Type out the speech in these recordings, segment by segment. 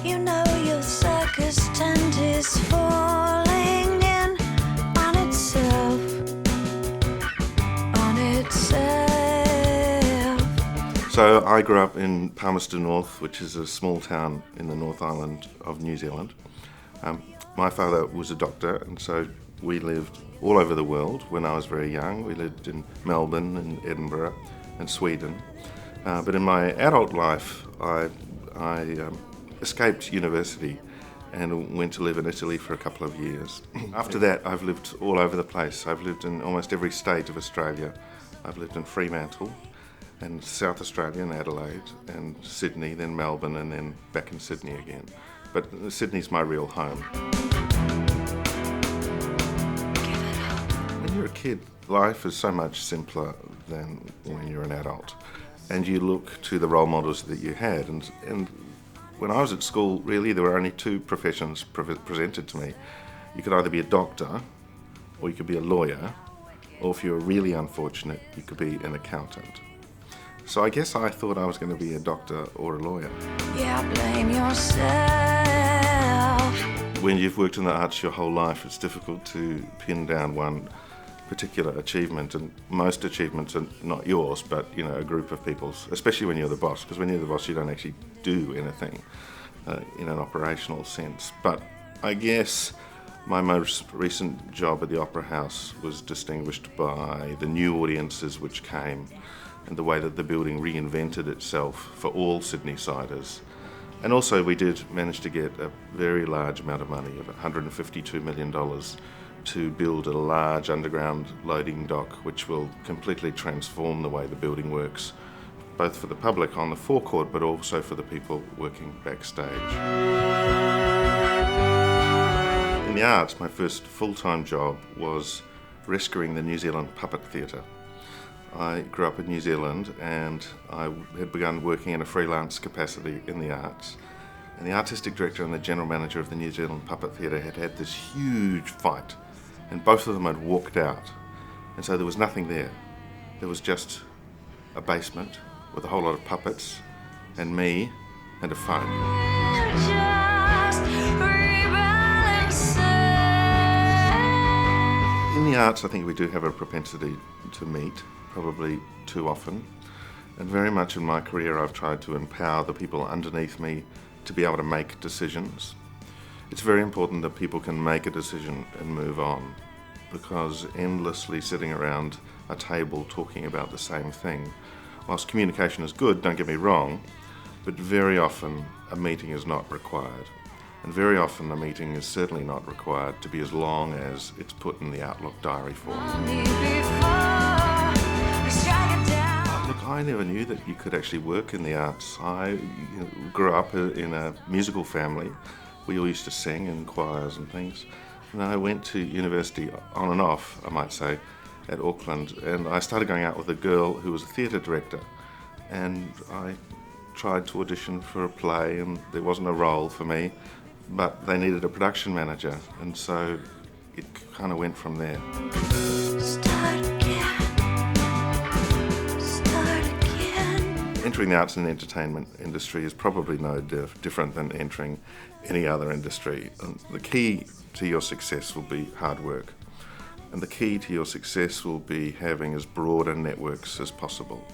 You know your circus tent is falling in on itself, on itself. So I grew up in Palmerston North, which is a small town in the North Island of New Zealand. My father was a doctor, and so we lived all over the world when I was very young. We lived in Melbourne and Edinburgh and Sweden. But in my adult life, I escaped university and went to live in Italy for a couple of years. After that, I've lived all over the place. I've lived in almost every state of Australia. I've lived in Fremantle and South Australia and Adelaide and Sydney, then Melbourne, and then back in Sydney again. But Sydney's my real home. When you're a kid, life is so much simpler than when you're an adult. And you look to the role models that you had. And when I was at school, really, there were only two professions presented to me. You could either be a doctor, or you could be a lawyer, or if you were really unfortunate, you could be an accountant. So I guess I thought I was going to be a doctor or a lawyer. Yeah, blame yourself. When you've worked in the arts your whole life, it's difficult to pin down one particular achievement, and most achievements are not yours, but a group of people's, especially when you're the boss, because when you're the boss you don't actually do anything in an operational sense. But I guess my most recent job at the Opera House was distinguished by the new audiences which came and the way that the building reinvented itself for all Sydney-siders. And also we did manage to get a very large amount of money, of $152 million, to build a large underground loading dock which will completely transform the way the building works, both for the public on the forecourt but also for the people working backstage. In the arts, my first full-time job was rescuing the New Zealand Puppet Theatre. I grew up in New Zealand and I had begun working in a freelance capacity in the arts. And the artistic director and the general manager of the New Zealand Puppet Theatre had had this huge fight, and both of them had walked out. And so there was nothing there. There was just a basement with a whole lot of puppets and me and a phone. In the arts, I think we do have a propensity to meet, probably too often. And very much in my career, I've tried to empower the people underneath me to be able to make decisions. It's very important that people can make a decision and move on, because endlessly sitting around a table talking about the same thing, whilst communication is good, don't get me wrong, but very often a meeting is not required. And very often a meeting is certainly not required to be as long as it's put in the Outlook diary form. Look, I never knew that you could actually work in the arts. I grew up in a musical family. We all used to sing in choirs and things. And I went to university on and off, I might say, at Auckland, and I started going out with a girl who was a theatre director. And I tried to audition for a play, and there wasn't a role for me, but they needed a production manager, and so it kind of went from there. Start again. Start again. Entering the arts and entertainment industry is probably no different than entering any other industry. And the key to your success will be hard work. And the key to your success will be having as broad a networks as possible.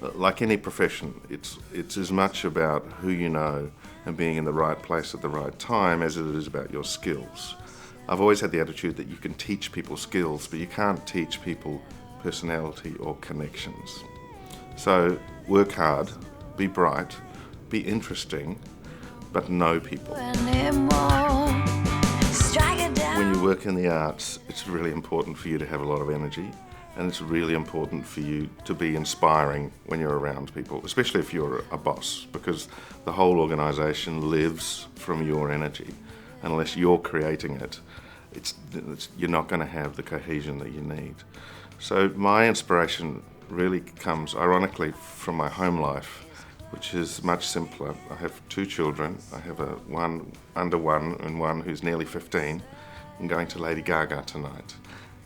Like any profession, it's as much about who you know and being in the right place at the right time as it is about your skills. I've always had the attitude that you can teach people skills, but you can't teach people personality or connections. So work hard, be bright, be interesting, but know people. When you work in the arts, it's really important for you to have a lot of energy, and it's really important for you to be inspiring when you're around people, especially if you're a boss, because the whole organisation lives from your energy. Unless you're creating it, you're not going to have the cohesion that you need. So my inspiration really comes, ironically, from my home life, which is much simpler. I have two children. I have one under one and one who's nearly 15, and going to Lady Gaga tonight.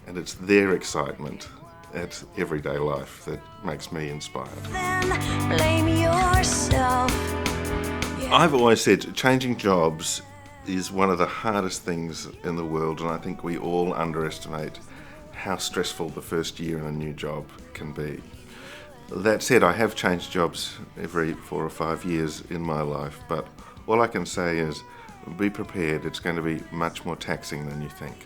And it's their excitement at everyday life that makes me inspired. Then blame yourself. I've always said changing jobs is one of the hardest things in the world, and I think we all underestimate how stressful the first year in a new job can be. That said, I have changed jobs every 4 or 5 years in my life, but all I can say is be prepared. It's going to be much more taxing than you think.